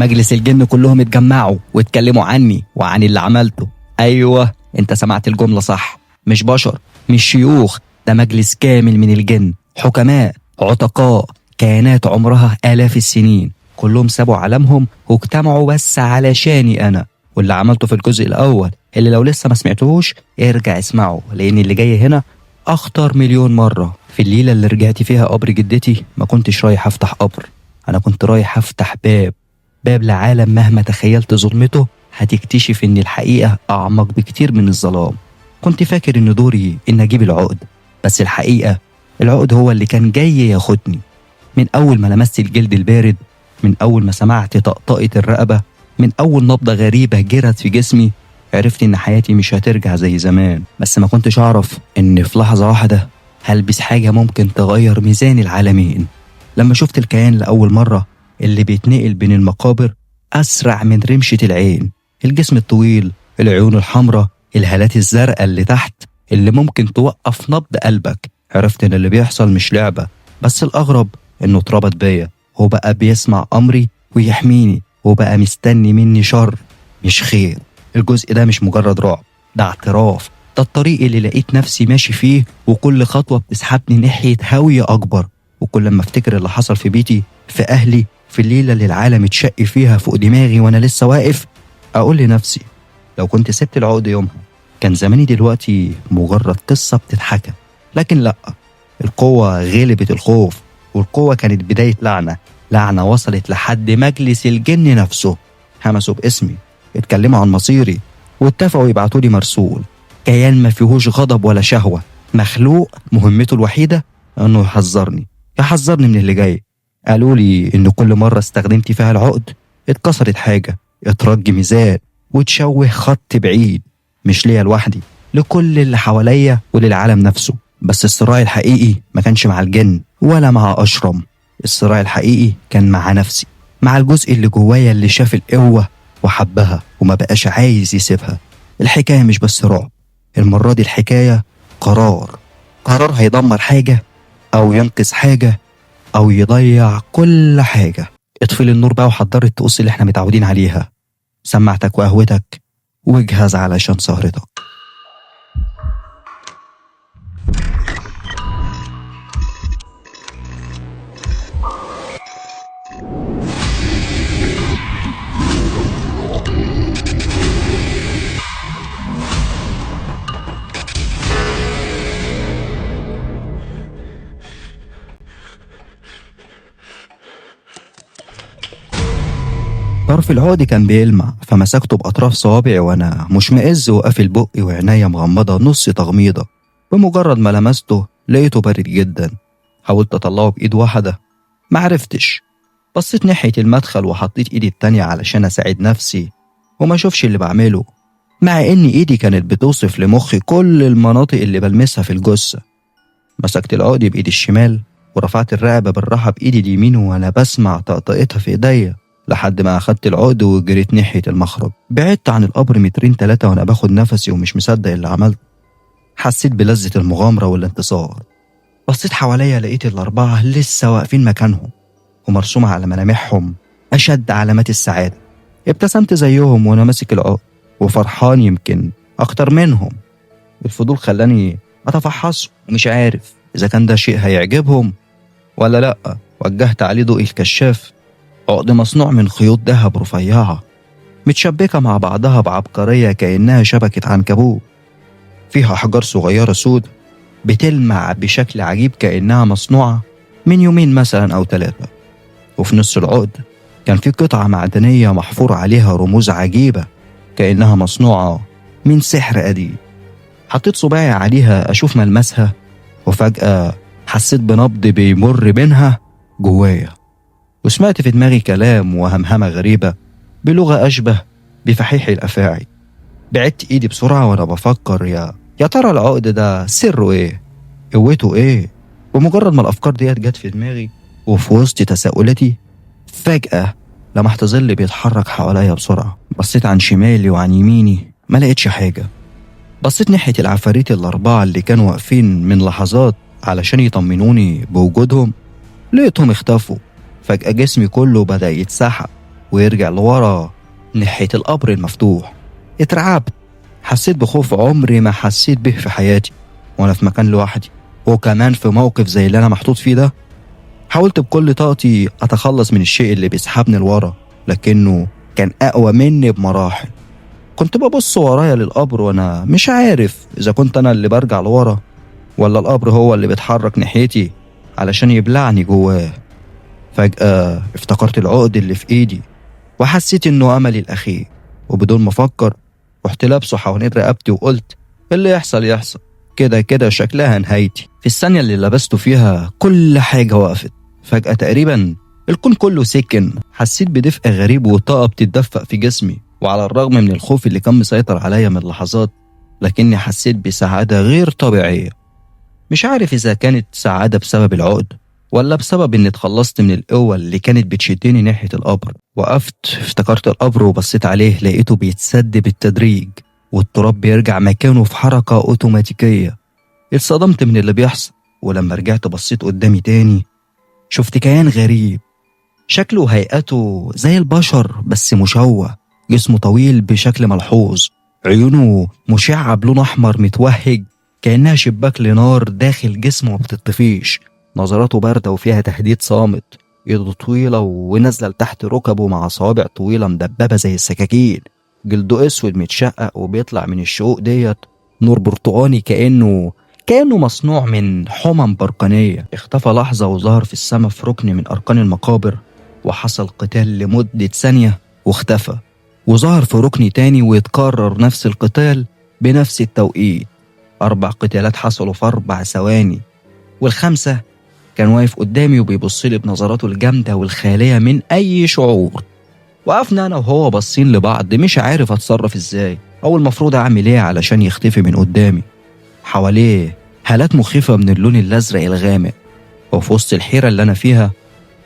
مجلس الجن كلهم اتجمعوا واتكلموا عني وعن اللي عملته. أيوة، انت سمعت الجملة صح، مش بشر، مش شيوخ، ده مجلس كامل من الجن، حكماء، عتقاء، كائنات عمرها آلاف السنين، كلهم سابوا عالمهم واجتمعوا بس علشاني أنا. واللي عملته في الجزء الأول اللي لو لسه ما سمعتوهوش ارجع اسمعه، لأن اللي جاي هنا أخطر مليون مرة. في الليلة اللي رجعت فيها قبر جدتي ما كنتش رايح أفتح قبر، أنا كنت رايح أفتح باب لعالم مهما تخيلت ظلمته هتكتشف إن الحقيقة أعمق بكتير من الظلام. كنت فاكر إن دوري إن أجيب العقد، بس الحقيقة العقد هو اللي كان جاي ياخدني. من أول ما لمست الجلد البارد، من أول ما سمعت طقطقة الرقبة، من أول نبضة غريبة جرت في جسمي، عرفت إن حياتي مش هترجع زي زمان. بس ما كنتش أعرف إن في لحظة واحدة هلبس حاجة ممكن تغير ميزان العالمين. لما شفت الكيان لأول مرة اللي بيتنقل بين المقابر أسرع من رمشة العين، الجسم الطويل، العيون الحمراء، الهالات الزرقاء اللي تحت اللي ممكن توقف نبض قلبك، عرفت إن اللي بيحصل مش لعبة. بس الأغرب إنه اتربط بيا، هو بقى بيسمع أمري ويحميني، وبقى مستني مني شر مش خير. الجزء ده مش مجرد رعب، ده اعتراف، ده الطريق اللي لقيت نفسي ماشي فيه، وكل خطوة بتسحبني ناحية هاوية أكبر. وكل ما افتكر اللي حصل في بيتي، في أهلي، في الليلة اللي العالم اتشق فيها فوق دماغي وأنا لسه واقف، أقول لنفسي لو كنت سبت العقد يومها كان زماني دلوقتي مجرد قصة بتتحكى. لكن لأ، القوة غلبت الخوف، والقوة كانت بداية لعنة وصلت لحد مجلس الجن نفسه. همسوا باسمي، اتكلموا عن مصيري، واتفقوا يبعتوا لي مرسول، كيان ما فيهوش غضب ولا شهوة، مخلوق مهمته الوحيدة انه يحذرني من اللي جاي. قالوا لي ان كل مرة استخدمت فيها العقد اتكسرت حاجة، اترج ميزان، وتشوه خط بعيد، مش ليا لوحدي، لكل اللي حواليا وللعالم نفسه. بس الصراع الحقيقي ما كانش مع الجن ولا مع أشرم، الصراع الحقيقي كان مع نفسي، مع الجزء اللي جوايا اللي شاف القوة وحبها وما بقاش عايز يسيبها. الحكاية مش بس رعب، المرة دي الحكاية قرار هيدمر حاجة أو ينقذ حاجة أو يضيع كل حاجة. اطفي النور بقى وحضر الطقوس اللي احنا متعودين عليها، سماعتك وقهوتك، واجهز علشان سهرتك. طرف العقد كان بيلمع، فمسكته بأطراف صوابعي وأنا مشمئز وقافل بقي وعناية مغمضة نص تغميضة. بمجرد ما لمسته لقيته بارد جدا، حاولت أطلعه بإيد واحدة معرفتش. بصيت ناحية المدخل وحطيت إيدي التانية علشان أساعد نفسي وما أشوفش اللي بعمله، مع إن إيدي كانت بتوصف لمخي كل المناطق اللي بلمسها في الجثة. مسكت العقد بإيدي الشمال ورفعت الرقبة بالراحة بإيدي اليمين وأنا بسمع طقطقتها في إيديا، لحد ما أخدت العقد وجريت ناحية المخرج. بعدت عن القبر 2-3 وأنا باخد نفسي ومش مصدق اللي عملته. حسيت بلذة المغامرة والانتصار. بصيت حواليا لقيت ال4 لسه واقفين مكانهم ومرسومة على ملامحهم أشد علامات السعادة. ابتسمت زيهم وأنا ماسك العقد وفرحان يمكن أكتر منهم. الفضول خلاني أتفحصه ومش عارف إذا كان ده شيء هيعجبهم ولا لأ. وجهت عليه ضوء الكشاف. عقد مصنوع من خيوط ذهب رفيعة متشبكة مع بعضها بعبقرية كأنها شبكة عنكبوت، فيها أحجار صغيرة سود بتلمع بشكل عجيب كأنها مصنوعة من يومين مثلا أو 3. وفي نص العقد كان في قطعة معدنية محفور عليها رموز عجيبة كأنها مصنوعة من سحر قديم. حطيت صباعي عليها أشوف ملمسها، وفجأة حسيت بنبض بيمر بينها جوايا، وسمعت في دماغي كلام وهمهمة غريبة بلغة أشبه بفحيح الأفاعي. بعدت إيدي بسرعة وأنا بفكر يا ترى العقد ده سره إيه؟ قوته إيه؟ ومجرد ما الأفكار ديت جت في دماغي وفي وسط تساؤلاتي، فجأة لمحت ظل بيتحرك حواليا بسرعة. بصيت عن شمالي وعن يميني ما لقيتش حاجة. بصيت ناحية العفاريت ال4 اللي كانوا واقفين من لحظات علشان يطمنوني بوجودهم، لقيتهم اختفوا. فجأة جسمي كله بدأ يتسحب ويرجع لورا ناحية القبر المفتوح. اترعبت، حسيت بخوف عمري ما حسيت به في حياتي وأنا في مكان لوحدي، وكمان في موقف زي اللي أنا محطوط فيه ده. حاولت بكل طاقتي أتخلص من الشيء اللي بيسحبني لورا، لكنه كان أقوى مني بمراحل. كنت ببص ورايا للقبر وأنا مش عارف إذا كنت أنا اللي برجع لورا ولا القبر هو اللي بيتحرك ناحيتي علشان يبلعني جواه. فجأة افتكرت العقد اللي في إيدي وحسيت إنه أملي الأخير، وبدون ما أفكر رحت لابسه حوالين رقبتي وقلت اللي يحصل يحصل، كده كده شكلها نهايتي. في الثانية اللي لبسته فيها كل حاجة وقفت. فجأة تقريبا الكون كله سكن، حسيت بدفء غريب وطاقة بتتدفق في جسمي، وعلى الرغم من الخوف اللي كان مسيطر عليا من لحظات، لكني حسيت بسعادة غير طبيعية. مش عارف إذا كانت سعادة بسبب العقد ولا بسبب إني اتخلصت من القوة اللي كانت بتشدني ناحية القبر. وقفت افتكرت القبر وبصيت عليه، لقيته بيتسد بالتدريج والتراب بيرجع مكانه في حركة أوتوماتيكية. اتصدمت من اللي بيحصل، ولما رجعت بصيت قدامي تاني شفت كيان غريب، شكله وهيئته زي البشر بس مشوه. جسمه طويل بشكل ملحوظ، عيونه مشعة بلون أحمر متوهج كأنها شباك لنار داخل جسمه ما بتطفيش. نظراته باردة وفيها تهديد صامت، ايده طويلة ونازلة لتحت ركبه مع صوابع طويلة مدببة زي السكاكين. جلده اسود متشقق وبيطلع من الشقوق ديت نور برتقاني كأنه مصنوع من حمم برقانية. اختفى لحظة وظهر في السماء في ركن من أركان المقابر، وحصل قتال لمدة ثانية واختفى، وظهر في ركن تاني ويتكرر نفس القتال بنفس التوقيت. 4 قتالات حصلوا في 4 ثواني، والخامسة كان واقف قدامي وبيبصلي بنظراته الجامدة والخالية من أي شعور. وقفنا أنا وهو باصين لبعض، مش عارف أتصرف إزاي أو المفروض أعمل إيه علشان يختفي من قدامي. حواليه هالات مخيفة من اللون الأزرق الغامق، وفي وسط الحيرة اللي أنا فيها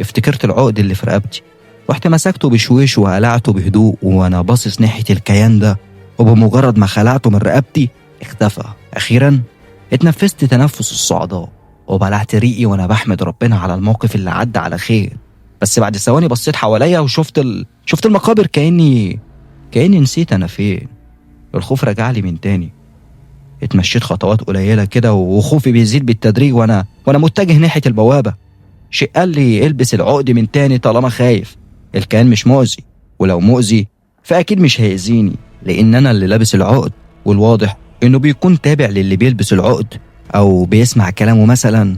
افتكرت العقد اللي في رقبتي. رحت مسكته بشويش وقلعته بهدوء وأنا باصص ناحية الكيان ده، وبمجرد ما خلعته من رقبتي اختفى. أخيرا اتنفست تنفس الصعداء وبلعت ريقي وأنا بحمد ربنا على الموقف اللي عدى على خير. بس بعد ثواني بصيت حواليا وشفت شفت المقابر كأني نسيت أنا فين. الخوف رجع لي من تاني. اتمشيت خطوات قليلة كده وخوفي بيزيد بالتدريج وأنا متجه ناحية البوابة. شيء قال لي البس العقد من تاني طالما خايف. الكيان مش مؤذي، ولو مؤذي فأكيد مش هيأذيني لأن أنا اللي لابس العقد، والواضح إنه بيكون تابع للي بيلبس العقد أو بيسمع كلامه مثلا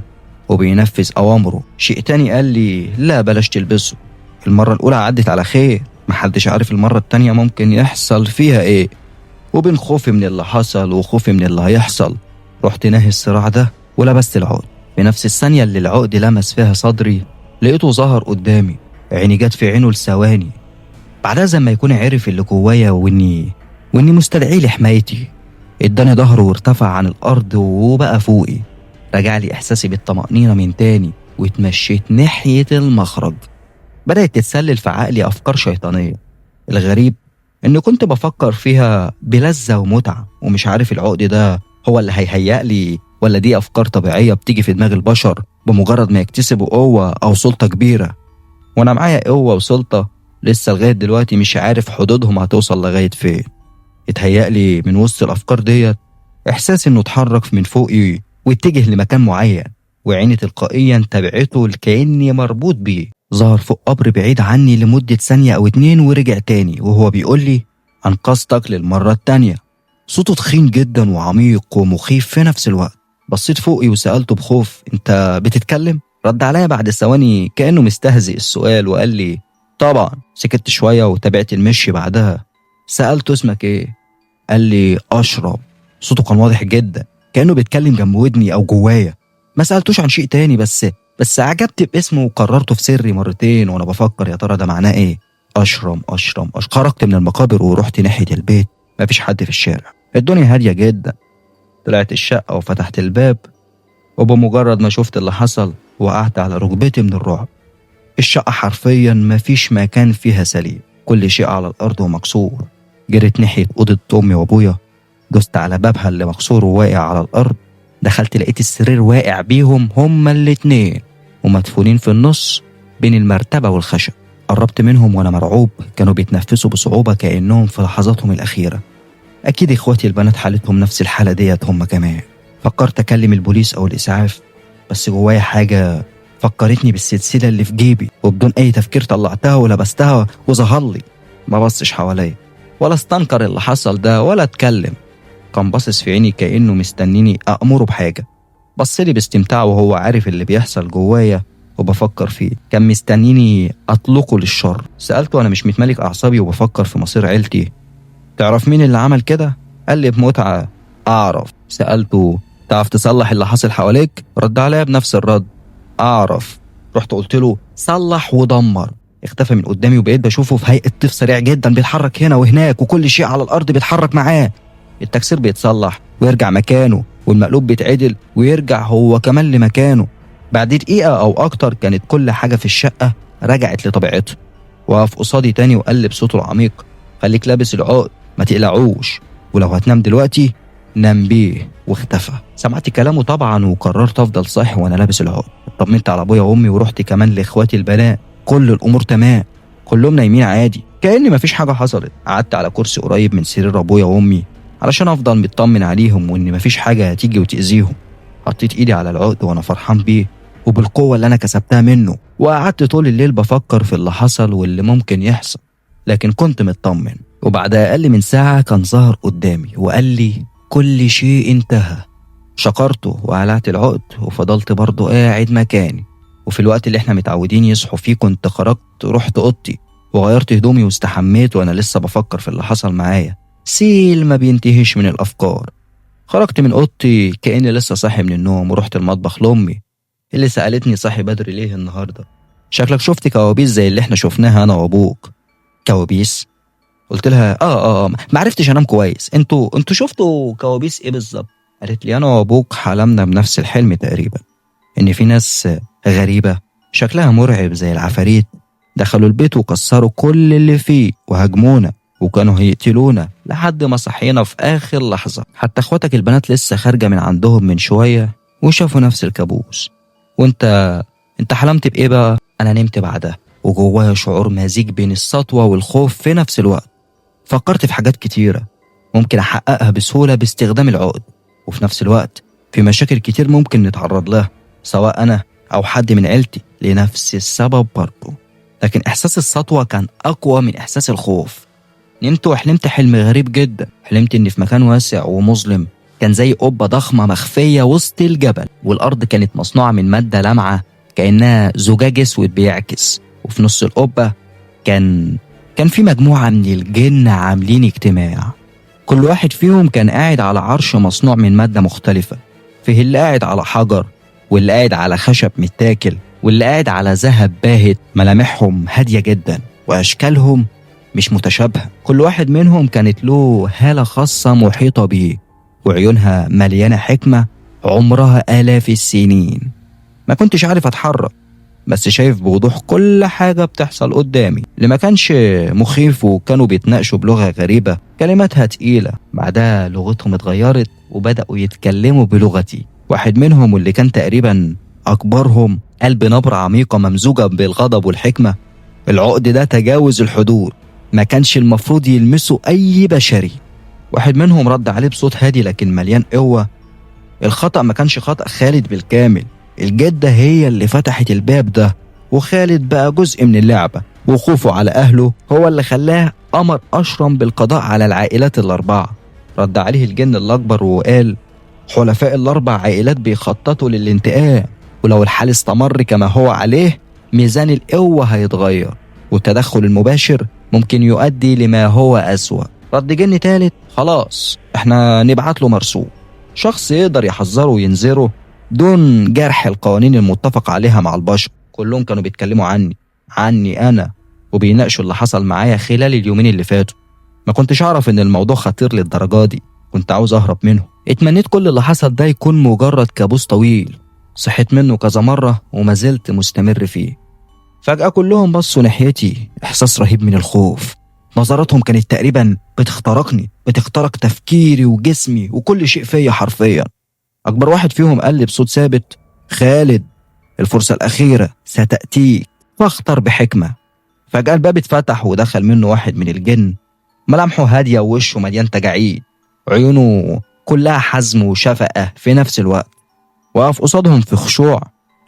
وبينفذ أوامره. شيء تاني قال لي لا بلاش تلبسه، المرة الأولى عدت على خير، محدش عارف المرة التانية ممكن يحصل فيها إيه. وبين خوفي من اللي حصل وخوفي من اللي هيحصل رحت ناهي الصراع ده ولبست العقد. في نفس الثانية اللي العقد لمس فيها صدري لقيته ظهر قدامي، عيني جت في عينه لثواني، بعدها زي ما يكون عرف اللي جوايا وإني مستدعي لحمايتي. اداني ظهره وارتفع عن الأرض وبقى فوقي. رجع لي إحساسي بالطمأنينة من تاني واتمشيت ناحية المخرج. بدأت تتسلل في عقلي أفكار شيطانية. الغريب إني كنت بفكر فيها بلذة ومتعة، ومش عارف العقد ده هو اللي هيهيأ لي ولا دي أفكار طبيعية بتيجي في دماغ البشر بمجرد ما يكتسبوا قوة أو سلطة كبيرة. وأنا معايا قوة وسلطة لسه لغاية دلوقتي مش عارف حدودهم هتوصل لغاية فين. اتهيأ لي من وسط الأفكار ديت إحساس إنه اتحرك من فوقي واتجه لمكان معين، وعيني تلقائيا تبعته لكأني مربوط بيه. ظهر فوق قبر بعيد عني لمدة 1 أو 2 ورجع تاني وهو بيقول لي أنقذتك للمرة التانية. صوته تخين جدا وعميق ومخيف في نفس الوقت. بصيت فوقي وسألته بخوف أنت بتتكلم؟ رد عليا بعد ثواني كأنه مستهزئ السؤال وقال لي طبعا. سكت شوية وتابعت المشي. بعدها سألته اسمك ايه؟ قال لي أشرب. صوته كان واضح جدا كأنه بيتكلم جنب ودني أو جوايا. ما سألتوش عن شيء تاني بس عجبت باسمه وقررته في سري مرتين وأنا بفكر يا ترى ده معناه ايه. أشرم. خرجت من المقابر ورحت ناحية البيت. مفيش حد في الشارع، الدنيا هادية جدا. طلعت الشقة وفتحت الباب، وبمجرد ما شفت اللي حصل وقعت على ركبتي من الرعب. الشقة حرفيا مفيش مكان فيها سليم، كل شيء على الأرض ومكسور. جريت ناحية أوضة أمي وأبويا، دوست على بابها اللي مكسور وواقع على الأرض. دخلت لقيت السرير واقع بيهم هما الاتنين ومدفونين في النص بين المرتبة والخشب. قربت منهم وأنا مرعوب، كانوا بيتنفسوا بصعوبة كأنهم في لحظاتهم الأخيرة. أكيد إخواتي البنات حالتهم نفس الحالة ديت هم كمان. فكرت أكلم البوليس أو الإسعاف، بس جوايا حاجة فكرتني بالسلسلة اللي في جيبي، وبدون أي تفكير طلعتها ولبستها وظهر لي. ما بصش حواليا ولا استنكر اللي حصل ده ولا اتكلم. كان باصص في عيني كأنه مستنيني أأمره بحاجة. بصلي باستمتاع وهو عارف اللي بيحصل جوايا وبفكر فيه. كان مستنيني أطلقه للشر. سألته وأنا مش متملك أعصابي وبفكر في مصير عيلتي: تعرف مين اللي عمل كده؟ قال لي بمتعة: أعرف. سألته: تعرف تصلح اللي حاصل حواليك؟ رد عليا بنفس الرد: أعرف. رحت قلت له: صلح ودمر. اختفى من قدامي وبقيت بشوفه في هيئة طيف سريع جدا بيتحرك هنا وهناك، وكل شيء على الأرض بيتحرك معاه. التكسير بيتصلح ويرجع مكانه، والمقلوب بيتعدل ويرجع هو كمان لمكانه. بعد دقيقة أو أكتر كانت كل حاجة في الشقة رجعت لطبيعتها. وقف قصادي تاني وقال لي بصوته العميق: خليك لابس العقد، ما تقلعوش، ولو هتنام دلوقتي نام بيه. واختفى. سمعت كلامه طبعا وقررت أفضل صاحي وأنا لابس العقد. اطمنت على أبويا وأمي ورحت كمان لإخواتي البنات. كل الأمور تمام، كلهم نايمين عادي كأن مفيش حاجة حصلت. قعدت على كرسي قريب من سرير أبويا وأمي علشان أفضل مطمن عليهم وإن مفيش حاجة هتيجي وتأذيهم. حطيت إيدي على العقد وأنا فرحان بيه وبالقوة اللي أنا كسبتها منه، وقعدت طول الليل بفكر في اللي حصل واللي ممكن يحصل، لكن كنت مطمن. وبعد أقل من ساعة كان ظهر قدامي وقال لي: كل شيء انتهى. شكرته وقلعت العقد وفضلت برضه قاعد مكاني. وفي الوقت اللي احنا متعودين يصحوا فيه كنت خرجت، رحت اوضتي وغيرت هدومي واستحميت وانا لسه بفكر في اللي حصل معايا. سيل ما بينتهيش من الافكار. خرجت من اوضتي كأني لسه صاحي من النوم ورحت المطبخ لامي اللي سألتني: صاحي بدري ليه النهارده؟ شكلك شفت كوابيس زي اللي احنا شفناها انا وابوك. كوابيس؟ قلت لها ما عرفتش انام كويس. انتوا شفتوا كوابيس ايه بالظبط؟ قالت لي: انا وابوك حلمنا بنفس الحلم تقريبا، ان في ناس غريبة شكلها مرعب زي العفاريت دخلوا البيت وكسروا كل اللي فيه وهجمونا وكانوا هيقتلونا لحد ما صحينا في آخر لحظة. حتى اخواتك البنات لسه خارجة من عندهم من شوية وشافوا نفس الكابوس. وانت حلمت بإيه بقى؟ أنا نمت بعدها وجوايا شعور مزيج بين السطوة والخوف في نفس الوقت. فكرت في حاجات كتيرة ممكن أحققها بسهولة باستخدام العقد، وفي نفس الوقت في مشاكل كتير ممكن نتعرض لها سواء أنا أو حد من عيلتي لنفس السبب برضه. لكن إحساس السطوة كان أقوى من إحساس الخوف. نمت وحلمت حلم غريب جدا. حلمت إني في مكان واسع ومظلم، كان زي قبة ضخمة مخفية وسط الجبل، والأرض كانت مصنوعة من مادة لامعة كأنها زجاج أسود بيعكس. وفي نص القبة كان في مجموعة من الجن عاملين اجتماع. كل واحد فيهم كان قاعد على عرش مصنوع من مادة مختلفة. فيه اللي قاعد على حجر، واللي قاعد على خشب متاكل، واللي قاعد على ذهب باهت. ملامحهم هادية جدا وأشكالهم مش متشابهة. كل واحد منهم كانت له هالة خاصة محيطة بيه، وعيونها مليانة حكمة عمرها آلاف السنين. ما كنتش عارف أتحرك، بس شايف بوضوح كل حاجة بتحصل قدامي. اللي ما كانش مخيف وكانوا بيتناقشوا بلغة غريبة كلماتها تقيلة. بعدها لغتهم اتغيرت وبدأوا يتكلموا بلغتي. واحد منهم واللي كان تقريبا أكبرهم قال بنبرة عميقة ممزوجة بالغضب والحكمة: العقد ده تجاوز الحدود، ما كانش المفروض يلمسه أي بشري. واحد منهم رد عليه بصوت هادي لكن مليان قوة: الخطأ ما كانش خطأ خالد بالكامل، الجدة هي اللي فتحت الباب ده، وخالد بقى جزء من اللعبة، وخوفه على أهله هو اللي خلاه أمر أشرم بالقضاء على العائلات الأربعة. رد عليه الجن الأكبر وقال: حلفاء الأربع عائلات بيخططوا للانتقام، ولو الحال استمر كما هو عليه ميزان القوة هيتغير، والتدخل المباشر ممكن يؤدي لما هو أسوأ. رد جن تالت: خلاص احنا نبعت له مرسول، شخص يقدر يحذره وينذره دون جرح القوانين المتفق عليها مع البشر. كلهم كانوا بيتكلموا عني أنا، وبيناقشوا اللي حصل معايا خلال اليومين اللي فاتوا. ما كنتش أعرف إن الموضوع خطير للدرجة دي، كنت عاوز أهرب منه. اتمنيت كل اللي حصل ده يكون مجرد كابوس طويل صحيت منه كذا مرة وما زلت مستمر فيه. فجأة كلهم بصوا ناحيتي، إحساس رهيب من الخوف. نظراتهم كانت تقريبا بتخترق تفكيري وجسمي وكل شيء فيا حرفيا. أكبر واحد فيهم قال لي بصوت ثابت: خالد، الفرصة الأخيرة ستأتيك، فاختر بحكمة. فجأة الباب اتفتح ودخل منه واحد من الجن، ملامحه هادية ووشه مليان تجاعيد، عيونه كلها حزم وشفقة في نفس الوقت. وقف قصادهم في خشوع.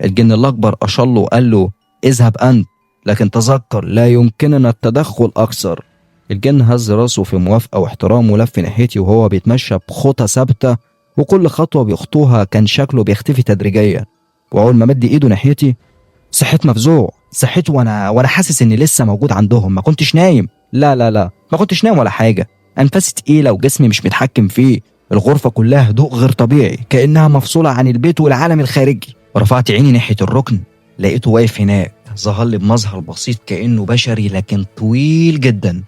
الجن الأكبر أشله وقال له: اذهب أنت، لكن تذكر لا يمكننا التدخل أكثر. الجن هز راسه في موافقة واحترام ولف ناحيتي وهو بيتمشى بخطى ثابتة، وكل خطوة بيخطوها كان شكله بيختفي تدريجيا. وأول ما مد إيده ناحيتي صحيت مفزوع. صحيت وأنا حاسس إني لسه موجود عندهم، ما كنتش نايم. لا لا لا، ما كنتش نايم ولا حاجة. أنفاسي تقيلة وجسمي مش متحكم فيه. الغرفة كلها هدوء غير طبيعي، كأنها مفصولة عن البيت والعالم الخارجي. ورفعت عيني ناحية الركن، لقيته واقف هناك. ظهر لي بمظهر بسيط كأنه بشري لكن طويل جدا،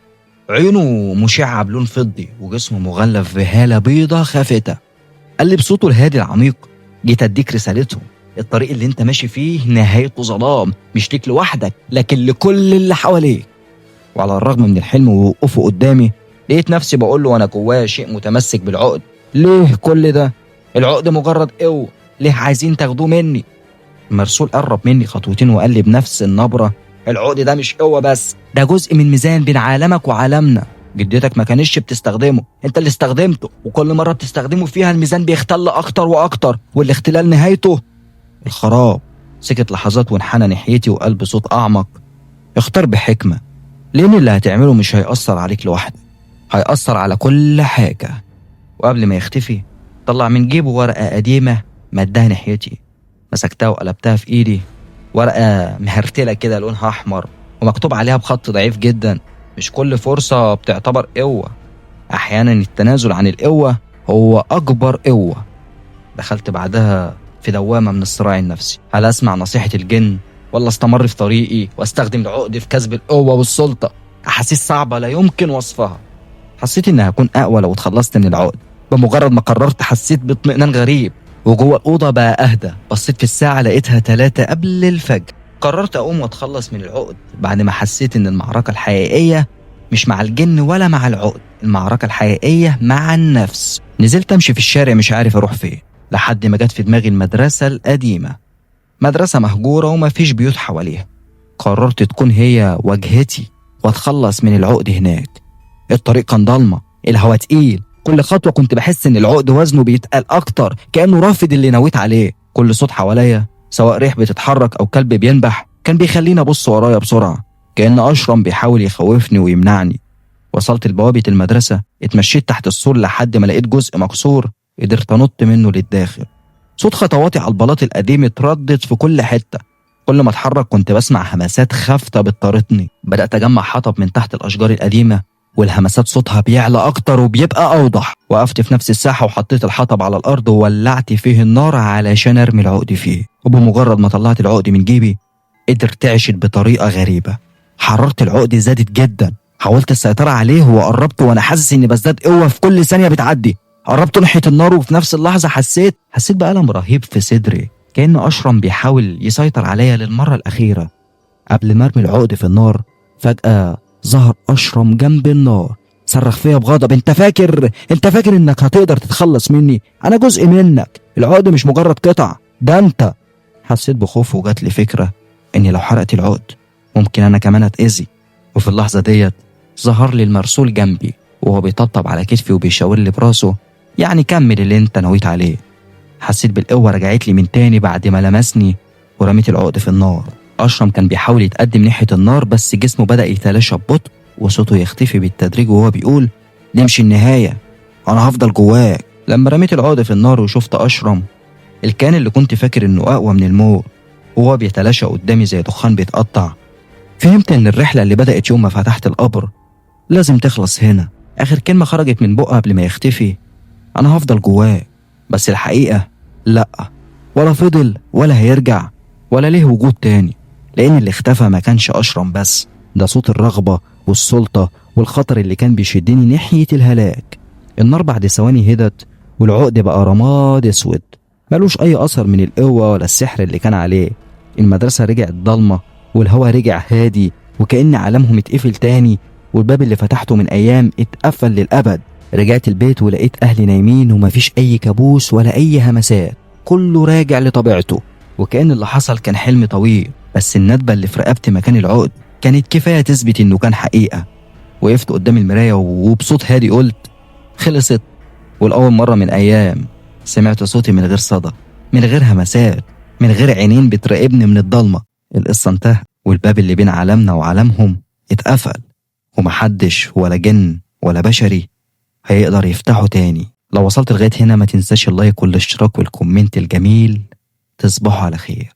عيونه مشعة بلون فضي وجسمه مغلف بهالة بيضة خافتة. قال لي بصوته الهادي العميق: جيت اديك رسالتهم. الطريق اللي انت ماشي فيه نهايته ظلام، مش ليك لوحدك لكن لكل اللي حواليك. وعلى الرغم من الحلم ووقوفه قدامي، لقيت نفسي بقول له وانا جوايا شيء متمسك بالعقد: ليه كل ده؟ العقد مجرد قوة، ليه عايزين تاخدوه مني؟ المرسول قرب مني خطوتين وقال لي بنفس النبرة: العقد ده مش قوة بس، ده جزء من ميزان بين عالمك وعالمنا. جدتك ما كانتش بتستخدمه، انت اللي استخدمته، وكل مرة بتستخدمه فيها الميزان بيختل اكتر واكتر، والاختلال نهايته الخراب. سكت لحظات وانحنى ناحيتي وقال بصوت اعمق: اختار بحكمة، لان اللي هتعمله مش هيأثر عليك لوحدك، هيأثر على كل حاجة. وقبل ما يختفي طلع من جيبه ورقة قديمة مدها ناحيتي. مسكتها وقلبتها في ايدي. ورقة مهرتلة كده لونها احمر ومكتوب عليها بخط ضعيف جدا: مش كل فرصة بتعتبر قوة، احيانا التنازل عن القوة هو اكبر قوة. دخلت بعدها في دوامة من الصراع النفسي، هل اسمع نصيحة الجن ولا استمر في طريقي واستخدم العقد في كسب القوة والسلطة؟ احاسيس صعبة لا يمكن وصفها. حسيت اني هكون اقوى لو اتخلصت من العقد. بمجرد ما قررت حسيت باطمئنان غريب، وجوه الأوضة بقى أهدى. بصيت في الساعة لقيتها 3 قبل الفجر. قررت أقوم وأتخلص من العقد بعد ما حسيت إن المعركة الحقيقية مش مع الجن ولا مع العقد، المعركة الحقيقية مع النفس. نزلت أمشي في الشارع مش عارف أروح فين، لحد ما جت في دماغي المدرسة القديمة. مدرسة مهجورة ومفيش بيوت حواليها. قررت تكون هي وجهتي وأتخلص من العقد هناك. الطريق كان ضلمة، الهوا تقيل، كل خطوة كنت بحس إن العقد وزنه بيتقل أكتر، كأنه رافض اللي نويت عليه. كل صوت حواليا، سواء ريح بتتحرك أو كلب بينبح، كان بيخليني أبص ورايا بسرعة، كأن أشرم بيحاول يخوفني ويمنعني. وصلت لبوابة المدرسة، اتمشيت تحت السور لحد ما لقيت جزء مكسور قدرت أنط منه للداخل. صوت خطواتي على البلاط القديم اتردد في كل حتة. كل ما اتحرك كنت بسمع همسات خافتة بتطاردني. بدأت أجمع حطب من تحت الأشجار القديمة، والهمسات صوتها بيعلى أكتر وبيبقى أوضح. وقفت في نفس الساحة وحطيت الحطب على الأرض وولعت فيه النار علشان أرمي العقد فيه. وبمجرد ما طلعت العقد من جيبي قدرت تعشت بطريقة غريبة. حرارة العقد زادت جدا. حاولت السيطرة عليه وقربت وأنا حاسس إني بزداد قوة في كل ثانية بتعدي. قربت ناحية النار وفي نفس اللحظة حسيت بألم رهيب في صدري، كأن أشرم بيحاول يسيطر عليا للمرة الأخيرة. قبل ما أرمي العقد في النار فجأة ظهر أشرم جنب النار، صرخ فيا بغضب: انت فاكر انك هتقدر تتخلص مني؟ انا جزء منك، العقد مش مجرد قطع، ده انت. حسيت بخوف وجات لي فكرة اني لو حرقت العقد ممكن انا كمان اتأذي. وفي اللحظة ديت ظهر لي المرسول جنبي وهو بيطبطب على كتفي وبيشاور لي براسه: يعني كمل اللي انت نويت عليه. حسيت بالقوة رجعت لي من تاني بعد ما لمسني ورميت العقد في النار. أشرم كان بيحاول يتقدم ناحية النار بس جسمه بدأ يتلاشى ببطء وصوته يختفي بالتدريج وهو بيقول: نمشي النهاية، أنا هفضل جواك. لما رميت العقد في النار وشفت أشرم، الكائن اللي كنت فاكر إنه أقوى من الموت، وهو بيتلاشى قدامي زي دخان بيتقطع، فهمت إن الرحلة اللي بدأت يوم ما فتحت القبر لازم تخلص هنا. آخر كلمة خرجت من بقه قبل ما يختفي: أنا هفضل جواك. بس الحقيقة لأ، ولا فضل ولا هيرجع ولا ليه وجود تاني، لأن اللي اختفى ما كانش أشرم بس، ده صوت الرغبة والسلطة والخطر اللي كان بيشدني ناحية الهلاك. النار بعد ثواني هدت والعقد بقى رماد اسود، ملوش أي أثر من القوة ولا السحر اللي كان عليه. المدرسة رجعت ضلمة والهوا رجع هادي وكأن عالمهم اتقفل تاني، والباب اللي فتحته من أيام اتقفل للأبد. رجعت البيت ولقيت أهلي نايمين ومفيش أي كابوس ولا أي همسات، كله راجع لطبيعته، وكأن اللي حصل كان حلم طويل. بس الندبة اللي في رقبتي مكان العقد كانت كفاية تثبت إنه كان حقيقة. وقفت قدام المراية وبصوت هادي قلت: خلصت. والأول مرة من أيام سمعت صوتي من غير صدى، من غير همسات، من غير عينين بتراقبني من الضلمة. القصة انتهت، والباب اللي بين عالمنا وعالمهم اتقفل، ومحدش ولا جن ولا بشري هيقدر يفتحه تاني. لو وصلت لغاية هنا ما تنساش اللايك والاشتراك والكومنت الجميل. تصبحوا على خير.